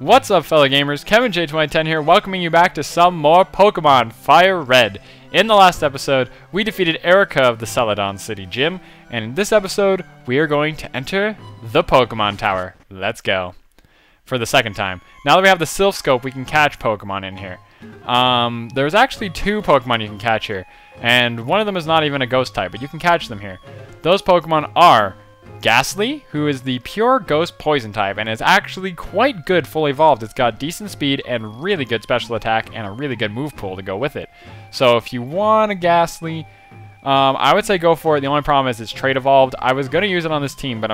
What's up, fellow gamers? Kevin J2010 here, welcoming you back to some more Pokemon FireRed. In the last episode, we defeated Erica of the Celadon City Gym, and in this episode, we are going to enter the Pokemon Tower. Let's go. For the second time. Now that we have the Sylph Scope, we can catch Pokemon in here. There's actually two Pokemon you can catch here, and one of them is not even a ghost type, but you can catch them here. Those Pokemon are Ghastly, who is the pure ghost poison type and is actually quite good full evolved. It's got decent speed and really good special attack and a really good move pool to go with it. So if you want a Ghastly, I would say go for it. The only problem is it's trait evolved. I was going to use it on this team, but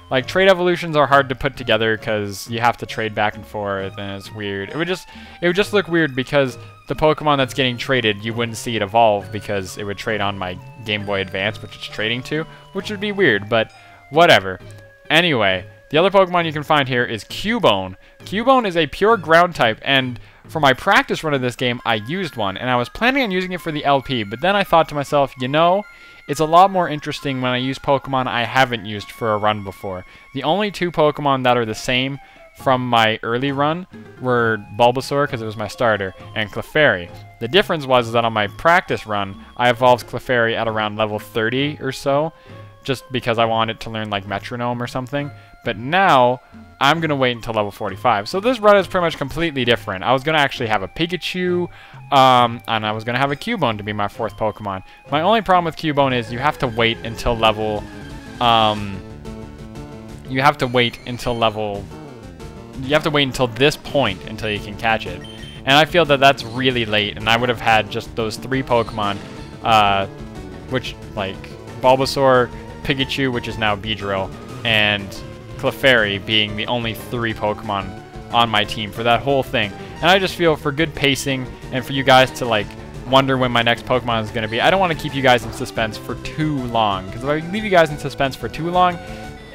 like, trait evolutions are hard to put together because you have to trade back and forth, and it's weird. It would just look weird because the Pokemon that's getting traded, you wouldn't see it evolve because it would trade on my Game Boy Advance, which it's trading to, which would be weird, but whatever. Anyway, the other Pokemon you can find here is Cubone. Cubone is a pure ground type, and for my practice run of this game, I used one, and I was planning on using it for the LP, but then I thought to myself, you know, it's a lot more interesting when I use Pokemon I haven't used for a run before. The only two Pokemon that are the same from my early run were Bulbasaur, because it was my starter, and Clefairy. The difference was that on my practice run, I evolved Clefairy at around level 30 or so, just because I wanted to learn like Metronome or something. But now, I'm going to wait until level 45. So this run is pretty much completely different. I was going to actually have a Pikachu, and I was going to have a Cubone to be my fourth Pokemon. My only problem with Cubone is you have to wait until level, you have to wait until this point until you can catch it. And I feel that that's really late, and I would have had just those three Pokemon, which, like, Bulbasaur, Pikachu, which is now Beedrill, and Clefairy being the only three Pokemon on my team for that whole thing. And I just feel for good pacing and for you guys to like wonder when my next Pokemon is going to be, I don't want to keep you guys in suspense for too long, because if I leave you guys in suspense for too long,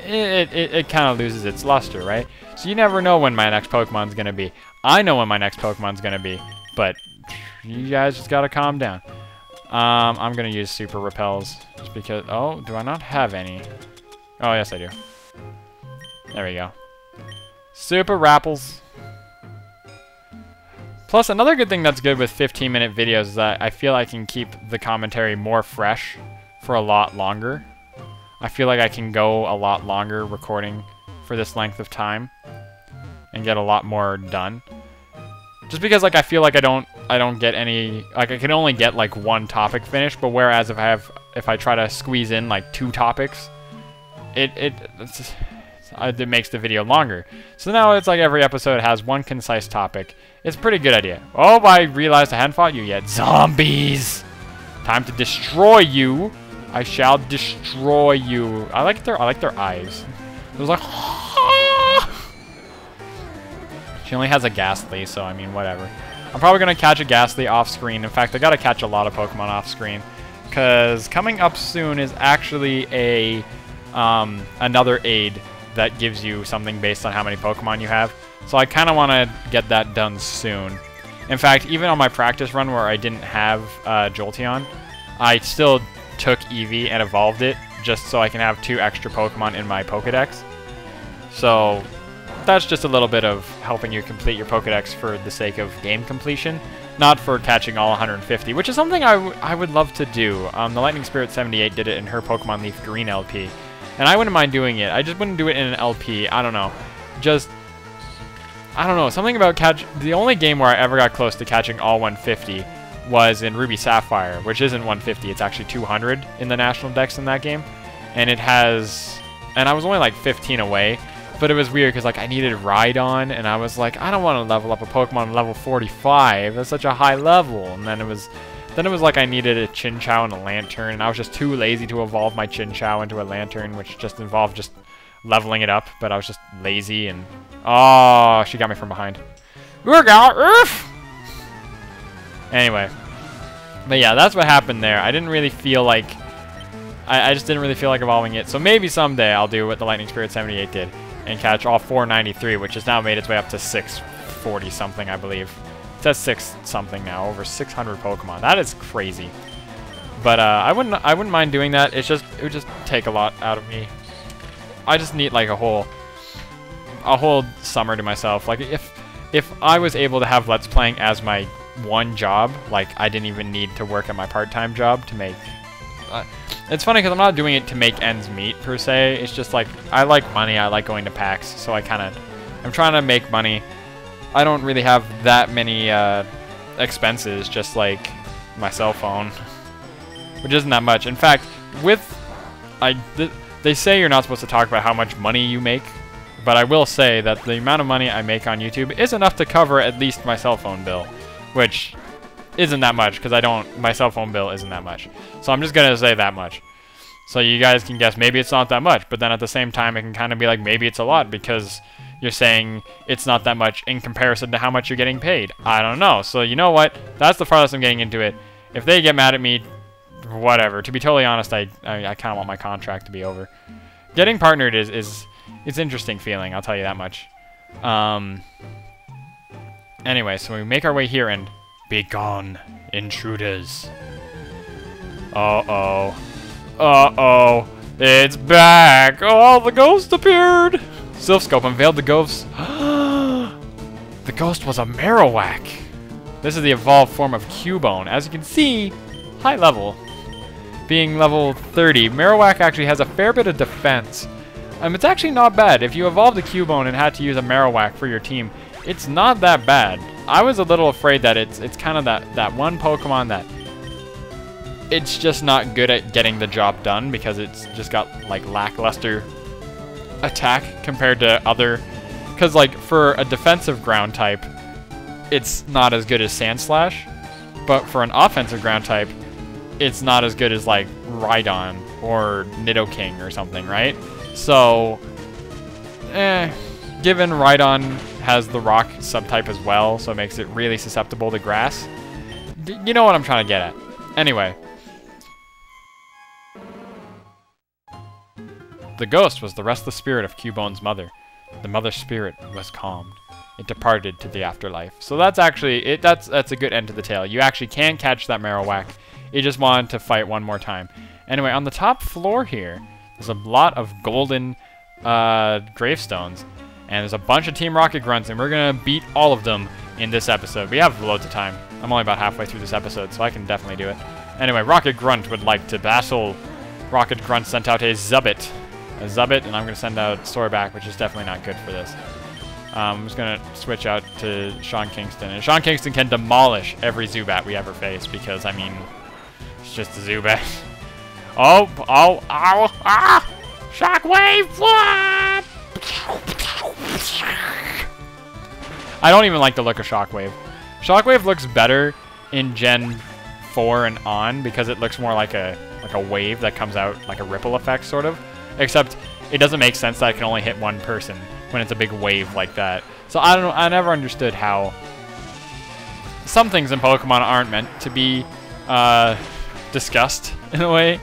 it kind of loses its luster, right? So you never know when my next Pokemon is going to be. I know when my next Pokemon is going to be, but you guys just got to calm down. I'm going to use Super Repels just because... Oh, do I not have any? Oh, yes, I do. There we go. Super Rapples. Plus, another good thing that's good with 15-minute videos is that I feel I can keep the commentary more fresh for a lot longer. I feel like I can go a lot longer recording for this length of time and get a lot more done. Just because, like, I feel like I don't get any, like, I can only get like one topic finished, but whereas if I try to squeeze in like two topics, it makes the video longer. So now it's like every episode has one concise topic. It's a pretty good idea. Oh, I realized I hadn't fought you yet. Zombies! Time to destroy you. I shall destroy you. I like their eyes. It was like, she only has a Ghastly, so I mean, whatever. I'm probably going to catch a Ghastly off-screen. In fact, I got to catch a lot of Pokemon off-screen, because coming up soon is actually another aid that gives you something based on how many Pokemon you have. So I kind of want to get that done soon. In fact, even on my practice run where I didn't have Jolteon, I still took Eevee and evolved it just so I can have 2 extra Pokemon in my Pokedex. So that's just a little bit of helping you complete your Pokedex for the sake of game completion, not for catching all 150, which is something I would love to do. The Lightning Spirit 78 did it in her Pokemon Leaf Green LP, and I wouldn't mind doing it. I just wouldn't do it in an LP. I don't know. I don't know. Something about the only game where I ever got close to catching all 150 was in Ruby Sapphire, which isn't 150. It's actually 200 in the National Dex in that game, and I was only like 15 away. But it was weird because, like, I needed Rhydon, and I was like, I don't want to level up a Pokemon level 45. That's such a high level. And then it was like I needed a Chinchou and a Lantern, and I was just too lazy to evolve my Chinchou into a Lantern, which just involved just leveling it up. But I was just lazy, and oh, she got me from behind. Anyway, but yeah, that's what happened there. I didn't really feel like I just didn't really feel like evolving it. So maybe someday I'll do what the Lightning Spirit 78 did and catch all 493, which has now made its way up to 640 something, I believe. It says 6 something now, over 600 Pokemon. That is crazy. But I wouldn't mind doing that. It would just take a lot out of me. I just need like a whole a whole summer to myself. Like, if I was able to have Let's Playing as my one job, like, I didn't even need to work at my part-time job to make... it's funny because I'm not doing it to make ends meet, per se. It's just, like, I like money. I like going to PAX, so I'm trying to make money. I don't really have that many expenses, just, like, my cell phone, which isn't that much. In fact, they say you're not supposed to talk about how much money you make, but I will say that the amount of money I make on YouTube is enough to cover at least my cell phone bill, which isn't that much because my cell phone bill isn't that much. So I'm just gonna say that much. So you guys can guess maybe it's not that much, but then at the same time it can kind of be like maybe it's a lot because you're saying it's not that much in comparison to how much you're getting paid. I don't know. So you know what? That's the farthest I'm getting into it. If they get mad at me, whatever. To be totally honest, I kind of want my contract to be over. Getting partnered is it's an interesting feeling, I'll tell you that much. Anyway, so we make our way here and be gone, intruders. Uh-oh. Uh-oh. It's back. Oh, the ghost appeared. Sylph-scope unveiled the ghost. The ghost was a Marowak. This is the evolved form of Cubone. As you can see, high level. Being level 30, Marowak actually has a fair bit of defense. It's actually not bad. If you evolved a Cubone and had to use a Marowak for your team, it's not that bad. I was a little afraid that it's kind of that one Pokemon that it's just not good at getting the job done because it's just got like lackluster attack compared to other. Because like for a defensive ground type, it's not as good as Sandslash, but for an offensive ground type, it's not as good as like Rhydon or Nidoking or something, right? So, given Rhydon has the rock subtype as well, so it makes it really susceptible to grass. You know what I'm trying to get at. Anyway. The ghost was the restless spirit of Cubone's mother. The mother's spirit was calmed. It departed to the afterlife. So that's actually, that's a good end to the tale. You actually can catch that Marowak. It just wanted to fight one more time. Anyway, on the top floor here, there's a lot of golden gravestones. And there's a bunch of Team Rocket grunts, and we're going to beat all of them in this episode. We have loads of time. I'm only about halfway through this episode, so I can definitely do it. Anyway, Rocket Grunt would like to battle. Rocket Grunt sent out a Zubbit. A Zubbit, and I'm going to send out Sorback, which is definitely not good for this. I'm just going to switch out to Sean Kingston. And Sean Kingston can demolish every Zubat we ever face, because, I mean, it's just a Zubat. Oh, ah! Shockwave! What? I don't even like the look of Shockwave. Shockwave looks better in Gen 4 and on because it looks more like a wave that comes out like a ripple effect, sort of. Except it doesn't make sense that it can only hit one person when it's a big wave like that. So I don't know. I never understood how some things in Pokemon aren't meant to be discussed in a way.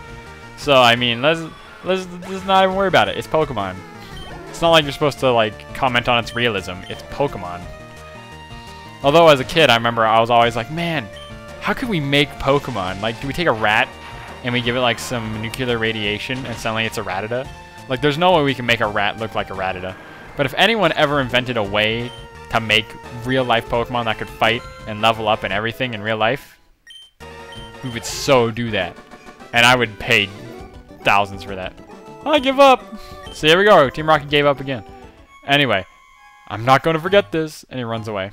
So I mean, let's not even worry about it. It's Pokemon. It's not like you're supposed to like comment on its realism. It's Pokemon. Although as a kid, I remember I was always like, man, how could we make Pokemon? Like, do we take a rat and we give it like some nuclear radiation and suddenly it's a Rattata? Like, there's no way we can make a rat look like a Rattata. But if anyone ever invented a way to make real-life Pokemon that could fight and level up and everything in real life, we would so do that. And I would pay thousands for that. I give up. So here we go. Team Rocket gave up again. Anyway, I'm not going to forget this. And he runs away.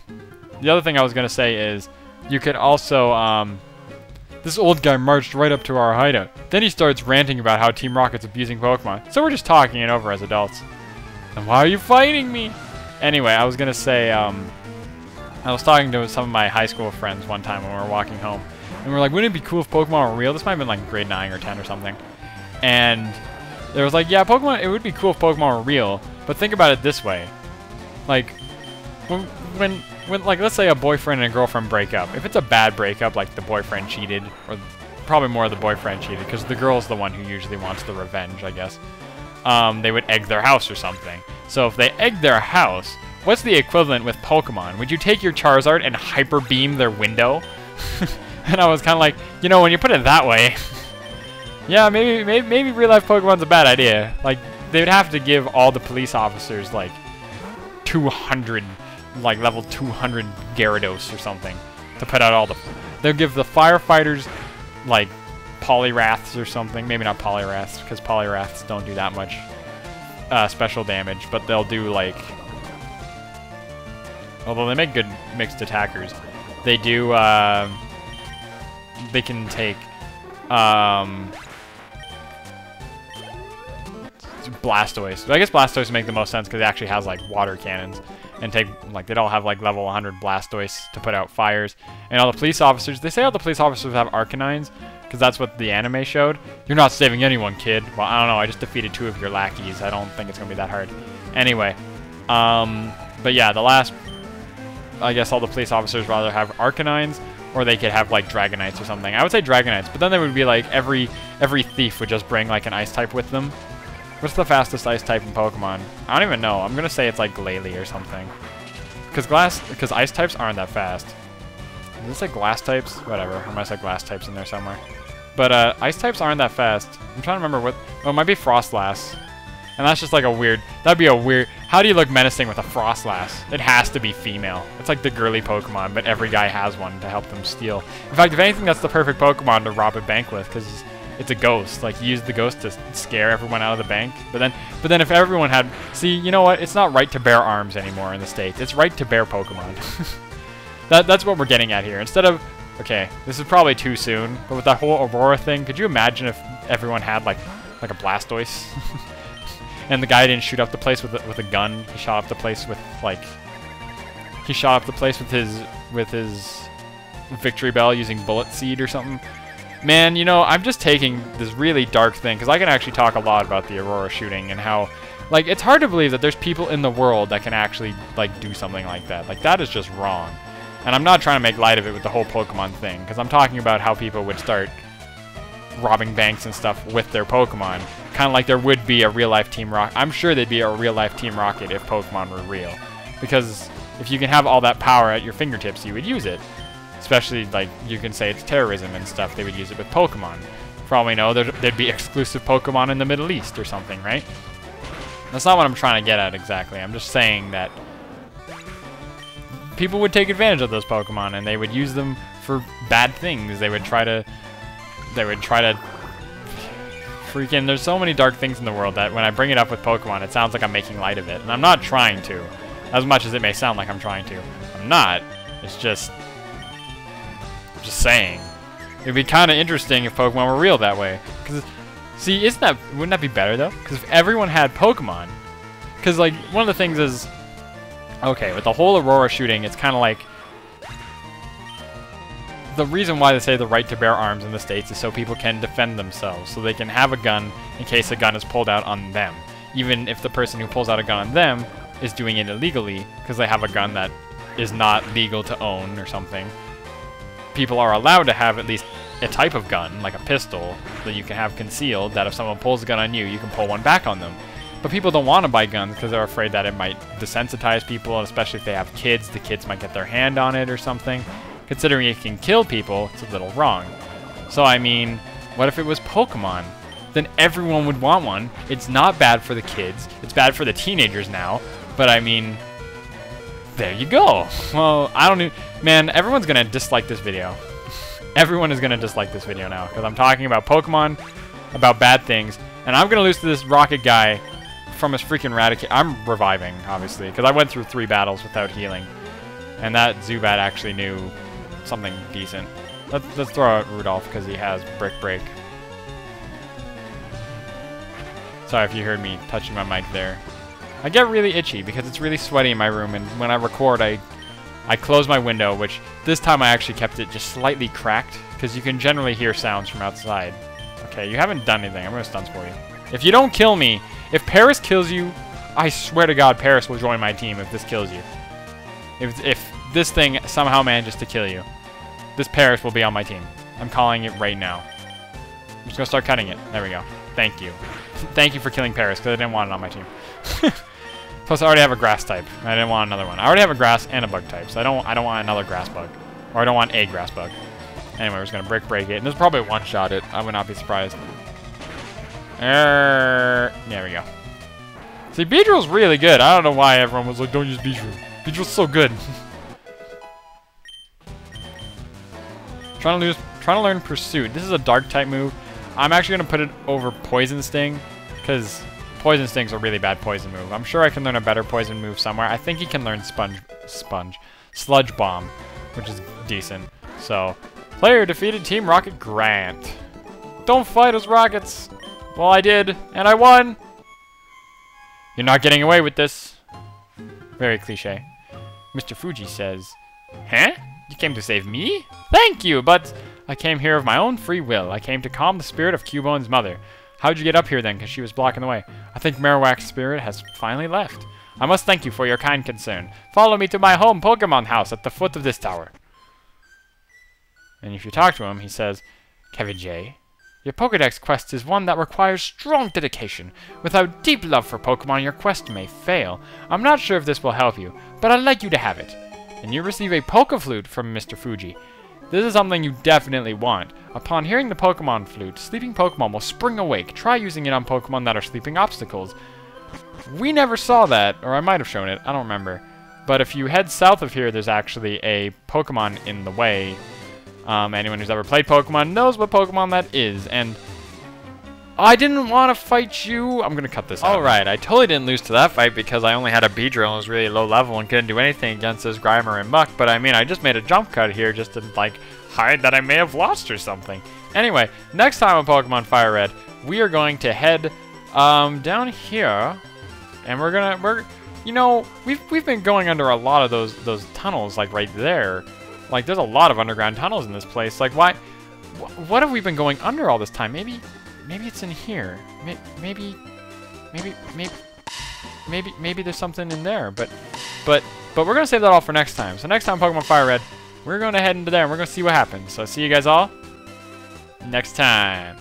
The other thing I was going to say is you could also... this old guy marched right up to our hideout. Then he starts ranting about how Team Rocket's abusing Pokemon. So we're just talking it over as adults. And why are you fighting me? Anyway, I was going to say... I was talking to some of my high school friends one time when we were walking home. And we were like, wouldn't it be cool if Pokemon were real? This might have been like grade 9 or 10 or something. And there was like, yeah, Pokemon, it would be cool if Pokemon were real. But think about it this way. Like, when like, let's say a boyfriend and a girlfriend break up. If it's a bad breakup, like the boyfriend cheated, or probably more the boyfriend cheated, because the girl's the one who usually wants the revenge, I guess. They would egg their house or something. So if they egg their house, what's the equivalent with Pokemon? Would you take your Charizard and hyper beam their window? And I was kind of like, you know, when you put it that way, yeah, maybe real life Pokemon's a bad idea. Like, they would have to give all the police officers like 200, like level 200 Gyarados or something to put out all the... They'll give the firefighters like Polyraths or something. Maybe not Polyraths, because Polyraths don't do that much special damage, but they'll do like... Although they make good mixed attackers, they do... they can take... Blastoise. I guess Blastoise make the most sense because it actually has like water cannons, and take like they'd all have like level 100 Blastoise to put out fires. And all the police officers, they say all the police officers have Arcanines because that's what the anime showed. You're not saving anyone, kid. Well, I don't know. I just defeated 2 of your lackeys. I don't think it's gonna be that hard. Anyway, but yeah, the last, I guess all the police officers rather have Arcanines, or they could have like Dragonites or something. I would say Dragonites, but then they would be like every thief would just bring like an ice type with them. What's the fastest ice type in Pokemon? I don't even know. I'm gonna say it's like Glalie or something. Because ice types aren't that fast. Is this like glass types? Whatever. I might have glass types in there somewhere. But ice types aren't that fast. I'm trying to remember what... Oh, it might be Frostlass. And that's just like a weird... That'd be a weird... How do you look menacing with a Frostlass? It has to be female. It's like the girly Pokemon, but every guy has one to help them steal. In fact, if anything, that's the perfect Pokemon to rob a bank with, because it's a ghost. Like, you use the ghost to scare everyone out of the bank. But then if everyone had... See, you know what? It's not right to bear arms anymore in the States. It's right to bear Pokemon. That's what we're getting at here. Instead of... Okay, this is probably too soon, but with that whole Aurora thing, could you imagine if everyone had, like a Blastoise? And the guy didn't shoot up the place with a gun. He shot up the place with, like... He shot up the place with his Victory Bell using Bullet Seed or something. Man, you know, I'm just taking this really dark thing, because I can actually talk a lot about the Aurora shooting and how, like, it's hard to believe that there's people in the world that can actually, like, do something like that. Like, that is just wrong. And I'm not trying to make light of it with the whole Pokemon thing, because I'm talking about how people would start robbing banks and stuff with their Pokemon. Kind of like there would be a real-life Team Rocket. I'm sure there'd be a real-life Team Rocket if Pokemon were real. Because if you can have all that power at your fingertips, you would use it. Especially, like, you can say it's terrorism and stuff, they would use it with Pokemon. For all we know, there'd be exclusive Pokemon in the Middle East or something, right? That's not what I'm trying to get at exactly. I'm just saying that people would take advantage of those Pokemon, and they would use them for bad things. They would try to freaking... There's so many dark things in the world that when I bring it up with Pokemon, it sounds like I'm making light of it. And I'm not trying to. As much as it may sound like I'm trying to. I'm not. It's just saying. It'd be kind of interesting if Pokemon were real that way. Because, see, wouldn't that be better, though? Because if everyone had Pokemon... Because, like, one of the things is... Okay, with the whole Aurora shooting, it's kind of like... The reason why they say the right to bear arms in the States is so people can defend themselves. So they can have a gun in case a gun is pulled out on them. Even if the person who pulls out a gun on them is doing it illegally, because they have a gun that is not legal to own or something. People are allowed to have at least a type of gun, like a pistol, that you can have concealed, that if someone pulls a gun on you, you can pull one back on them. But people don't want to buy guns because they're afraid that it might desensitize people, and especially if they have kids, the kids might get their hand on it or something. Considering it can kill people, it's a little wrong. So, I mean, what if it was Pokemon? Then everyone would want one. It's not bad for the kids. It's bad for the teenagers now. But, I mean... There you go. Well, I don't know. Man, everyone's going to dislike this video. Everyone is going to dislike this video now. Because I'm talking about Pokemon, about bad things. And I'm going to lose to this Rocket guy from his freaking Raticate. I'm reviving, obviously. Because I went through 3 battles without healing. And that Zubat actually knew something decent. Let's throw out Rudolph because he has Brick Break. Sorry if you heard me touching my mic there. I get really itchy because it's really sweaty in my room, and when I record, I close my window, which this time I actually kept it just slightly cracked, because you can generally hear sounds from outside. Okay, you haven't done anything. I'm going to stun spore you. If you don't kill me, if Paris kills you, I swear to God, Paris will join my team if this kills you. If this thing somehow manages to kill you, this Paris will be on my team. I'm calling it right now. I'm just going to start cutting it. There we go. Thank you. Thank you for killing Paris, because I didn't want it on my team. Plus, I already have a grass type. I didn't want another one. I already have a grass and a bug type, so I don't want another grass bug. Or I don't want a grass bug. Anyway, we're just going to Brick Break it. And this will probably one-shot it. I would not be surprised. There we go. See, Beedrill's really good. I don't know why everyone was like, don't use Beedrill. Beedrill's so good. Trying to learn Pursuit. This is a dark type move. I'm actually going to put it over Poison Sting, because Poison Sting's a really bad poison move. I'm sure I can learn a better poison move somewhere. I think he can learn Sludge Bomb, which is decent. So, player defeated Team Rocket Grant. Don't fight us, Rockets. Well, I did, and I won. You're not getting away with this. Very cliche. Mr. Fuji says, huh? You came to save me? Thank you, but I came here of my own free will. I came to calm the spirit of Cubone's mother. How'd you get up here then? Because she was blocking the way. I think Marowak's spirit has finally left. I must thank you for your kind concern. Follow me to my home Pokemon house at the foot of this tower. And if you talk to him, he says, Kevin J., your Pokedex quest is one that requires strong dedication. Without deep love for Pokemon, your quest may fail. I'm not sure if this will help you, but I'd like you to have it. And you receive a Pokeflute from Mr. Fuji. This is something you definitely want. Upon hearing the Pokemon flute, sleeping Pokemon will spring awake. Try using it on Pokemon that are sleeping obstacles. We never saw that, or I might have shown it, I don't remember. But if you head south of here, there's actually a Pokemon in the way. Anyone who's ever played Pokemon knows what Pokemon that is, and I didn't want to fight you. I'm going to cut this out. Alright, I totally didn't lose to that fight because I only had a Beedrill and was really low level and couldn't do anything against this Grimer and Muck, but I mean, I just made a jump cut here just to, like, hide that I may have lost or something. Anyway, next time on Pokemon Fire Red, we are going to head, down here, and you know, we've been going under a lot of those tunnels, like, right there. Like, there's a lot of underground tunnels in this place. Like, why? What have we been going under all this time? Maybe it's in here. Maybe there's something in there. But we're gonna save that all for next time. So next time, Pokemon Fire Red, we're gonna head into there and we're gonna see what happens. So see you guys all next time.